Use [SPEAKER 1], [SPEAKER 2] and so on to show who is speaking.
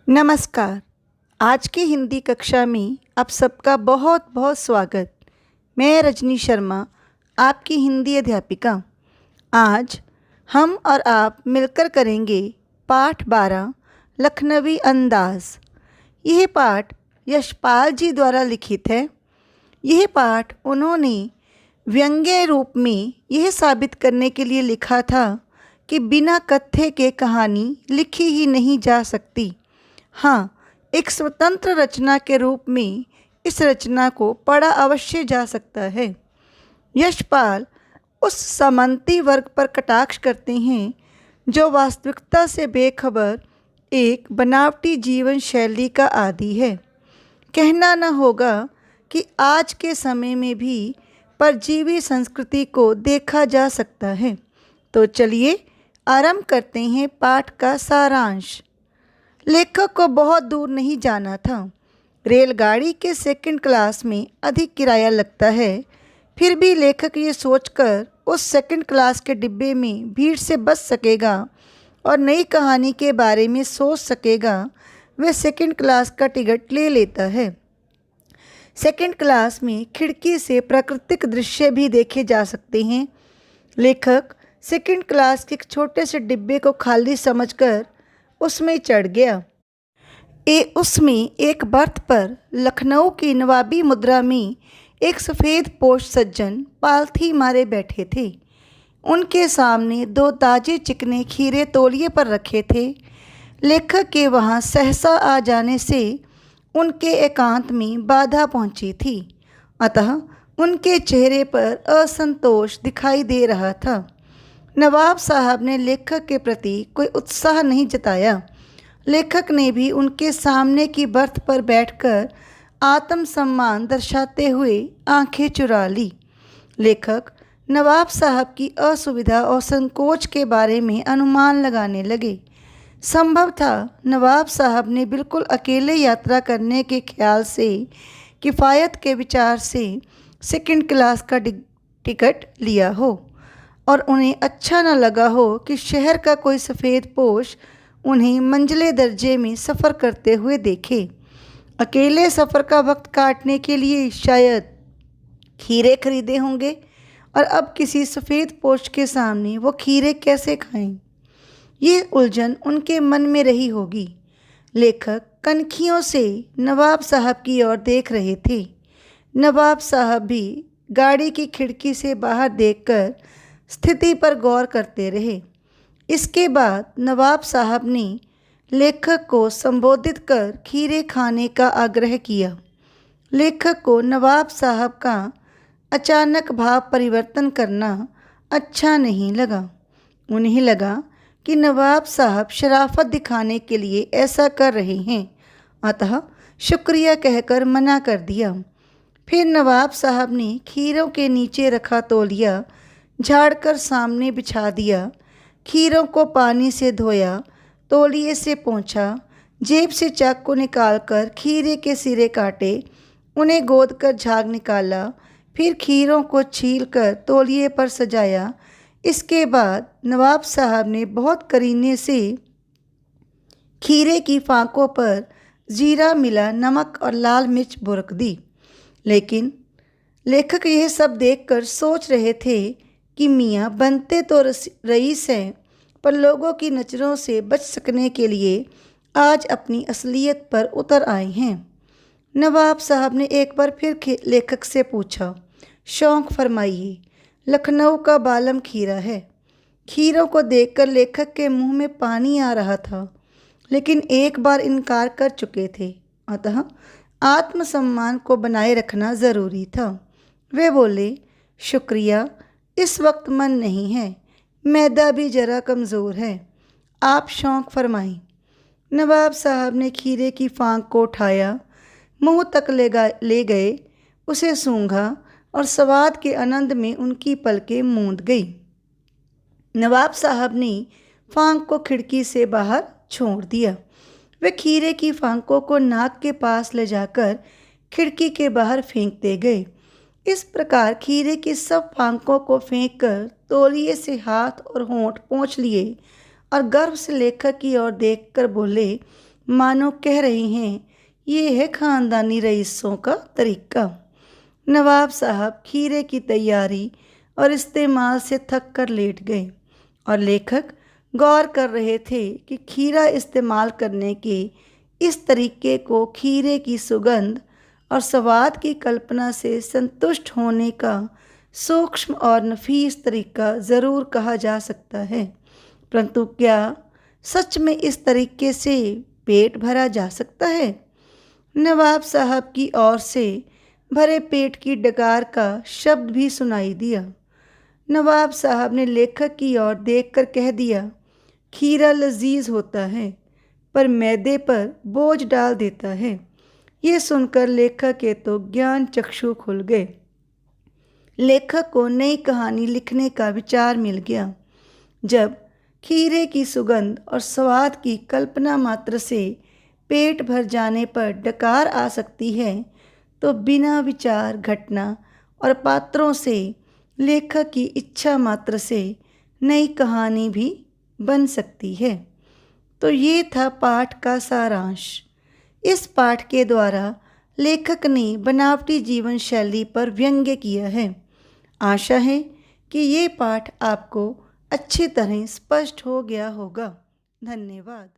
[SPEAKER 1] नमस्कार। आज की हिंदी कक्षा में आप सबका बहुत बहुत स्वागत। मैं रजनी शर्मा, आपकी हिंदी अध्यापिका। आज हम और आप मिलकर करेंगे पाठ 12 लखनवी अंदाज। यह पाठ यशपाल जी द्वारा लिखित है। यह पाठ उन्होंने व्यंग्य रूप में यह साबित करने के लिए लिखा था कि बिना कथ्य के कहानी लिखी ही नहीं जा सकती। हाँ, एक स्वतंत्र रचना के रूप में इस रचना को पढ़ा अवश्य जा सकता है। यशपाल उस सामंती वर्ग पर कटाक्ष करते हैं जो वास्तविकता से बेखबर एक बनावटी जीवन शैली का आदी है। कहना न होगा कि आज के समय में भी परजीवी संस्कृति को देखा जा सकता है। तो चलिए आरंभ करते हैं पाठ का सारांश। लेखक को बहुत दूर नहीं जाना था। रेलगाड़ी के सेकंड क्लास में अधिक किराया लगता है। फिर भी लेखक ये सोचकर उस सेकंड क्लास के डिब्बे में भीड़ से बच सकेगा और नई कहानी के बारे में सोच सकेगा, वह सेकंड क्लास का टिकट ले लेता है। सेकंड क्लास में खिड़की से प्राकृतिक दृश्य भी देखे जा सकते हैं। लेखक सेकंड क्लास के एक छोटे से डिब्बे को खाली समझकर उसमें चढ़ गया। उसमें एक बर्थ पर लखनऊ की नवाबी मुद्रा में एक सफ़ेद पोश सज्जन पालथी मारे बैठे थे। उनके सामने दो ताजे चिकने खीरे तौलिए पर रखे थे। लेखक के वहाँ सहसा आ जाने से उनके एकांत में बाधा पहुँची थी, अतः उनके चेहरे पर असंतोष दिखाई दे रहा था। नवाब साहब ने लेखक के प्रति कोई उत्साह नहीं जताया। लेखक ने भी उनके सामने की बर्थ पर बैठकर आत्मसम्मान दर्शाते हुए आंखें चुरा ली। लेखक नवाब साहब की असुविधा और संकोच के बारे में अनुमान लगाने लगे। संभव था नवाब साहब ने बिल्कुल अकेले यात्रा करने के ख्याल से, किफ़ायत के विचार से सेकंड क्लास का टिकट लिया हो और उन्हें अच्छा न लगा हो कि शहर का कोई सफ़ेद पोश उन्हें मंझले दर्जे में सफ़र करते हुए देखे। अकेले सफ़र का वक्त काटने के लिए शायद खीरे खरीदे होंगे और अब किसी सफ़ेद पोश के सामने वो खीरे कैसे खाएं? ये उलझन उनके मन में रही होगी। लेखक कनखियों से नवाब साहब की ओर देख रहे थे। नवाब साहब भी गाड़ी की खिड़की से बाहर देखकर स्थिति पर गौर करते रहे। इसके बाद नवाब साहब ने लेखक को संबोधित कर खीरे खाने का आग्रह किया। लेखक को नवाब साहब का अचानक भाव परिवर्तन करना अच्छा नहीं लगा। उन्हें लगा कि नवाब साहब शराफत दिखाने के लिए ऐसा कर रहे हैं, अतः शुक्रिया कहकर मना कर दिया। फिर नवाब साहब ने खीरों के नीचे रखा तौलिया झाड़कर सामने बिछा दिया। खीरों को पानी से धोया, तौलिए से पोंछा, जेब से चाकू निकालकर खीरे के सिरे काटे, उन्हें गोद कर झाग निकाला, फिर खीरों को छीलकर तौलिए पर सजाया। इसके बाद नवाब साहब ने बहुत करीने से खीरे की फांकों पर जीरा मिला नमक और लाल मिर्च बुरक दी। लेकिन लेखक यह सब देखकर सोच रहे थे कि मियाँ बनते तो रईस हैं, पर लोगों की नज़रों से बच सकने के लिए आज अपनी असलियत पर उतर आए हैं। नवाब साहब ने एक बार फिर लेखक से पूछा, शौक़ फरमाइए, लखनऊ का बालम खीरा है। खीरों को देखकर लेखक के मुंह में पानी आ रहा था, लेकिन एक बार इनकार कर चुके थे, अतः आत्मसम्मान को बनाए रखना ज़रूरी था। वे बोले, शुक्रिया, इस वक्त मन नहीं है, मैदा भी जरा कमज़ोर है, आप शौक़ फरमाएं। नवाब साहब ने खीरे की फांक को उठाया, मुंह तक ले गए, उसे सूंघा और स्वाद के आनंद में उनकी पलकें मूंद गई। नवाब साहब ने फांक को खिड़की से बाहर छोड़ दिया। वे खीरे की फांकों को नाक के पास ले जाकर खिड़की के बाहर फेंकते गए। इस प्रकार खीरे की सब फांकों को फेंककर तौलिए से हाथ और होंठ पोंछ लिए और गर्व से लेखक की ओर देखकर बोले, मानो कह रही हैं, ये है ख़ानदानी रईसों का तरीका। नवाब साहब खीरे की तैयारी और इस्तेमाल से थक कर लेट गए और लेखक गौर कर रहे थे कि खीरा इस्तेमाल करने के इस तरीके को खीरे की सुगंध और स्वाद की कल्पना से संतुष्ट होने का सूक्ष्म और नफीस तरीका ज़रूर कहा जा सकता है, परंतु क्या सच में इस तरीके से पेट भरा जा सकता है? नवाब साहब की ओर से भरे पेट की डकार का शब्द भी सुनाई दिया। नवाब साहब ने लेखक की ओर देखकर कह दिया, खीरा लजीज होता है पर मैदे पर बोझ डाल देता है। ये सुनकर लेखक के तो ज्ञान चक्षु खुल गए। लेखक को नई कहानी लिखने का विचार मिल गया। जब खीरे की सुगंध और स्वाद की कल्पना मात्र से पेट भर जाने पर डकार आ सकती है, तो बिना विचार घटना और पात्रों से लेखक की इच्छा मात्र से नई कहानी भी बन सकती है। तो ये था पाठ का सारांश। इस पाठ के द्वारा लेखक ने बनावटी जीवन शैली पर व्यंग्य किया है। आशा है कि ये पाठ आपको अच्छी तरह स्पष्ट हो गया होगा। धन्यवाद।